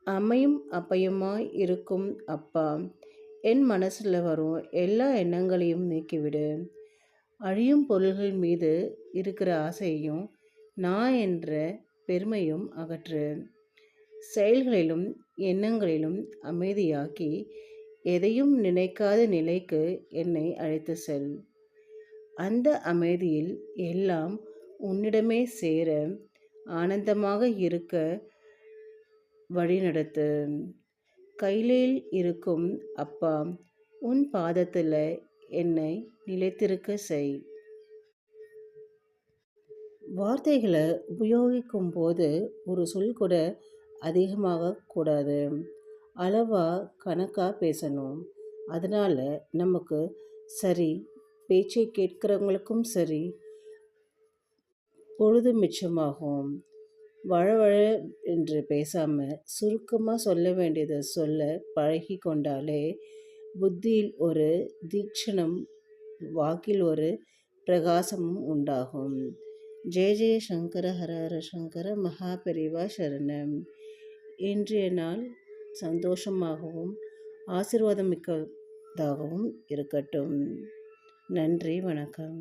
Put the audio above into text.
அம்மையும் அப்பையுமாய் இருக்கும் அப்பா, என் மனசில் வரும் எல்லா எண்ணங்களையும் நீக்கிவிடு. அழியும் பொருள்கள் மீது இருக்கிற ஆசையையும் நான் என்ற பெருமையும் அகற்று. செயல்களிலும் எண்ணங்களிலும் அமைதியாக்கி எதையும் நினைக்காத நிலைக்கு என்னை அழைத்து செல். அந்த அமைதியில் எல்லாம் உன்னிடமே சேர ஆனந்தமாக இருக்க வழிநடத்து. கையிலில் இருக்கும் அப்பா, உன் பாதத்தில் என்னை நிலைத்திருக்க செய். வார்த்தைகளை உபயோகிக்கும் போது ஒரு சொல் கூட அதிகமாக கூடாது. அளவாக கணக்காக பேசணும். அதனால் நமக்கு சரி, பேச்சை கேட்குறவங்களுக்கும் சரி, பொழுது மிச்சமாகும். வழவழ என்று பேசாமல் சுருக்கமாக சொல்ல வேண்டியதை சொல்ல பழகி கொண்டாலே புத்தியில் ஒரு தீக்ஷணம், வாக்கில் ஒரு பிரகாசமும் உண்டாகும். ஜெய ஜெய சங்கர ஹர ஹர சங்கர மகாபெரிவா சரணம். இன்றைய நாள் சந்தோஷமாகவும் ஆசீர்வாதம் மிக்கதாகவும் இருக்கட்டும். நன்றி, வணக்கம்.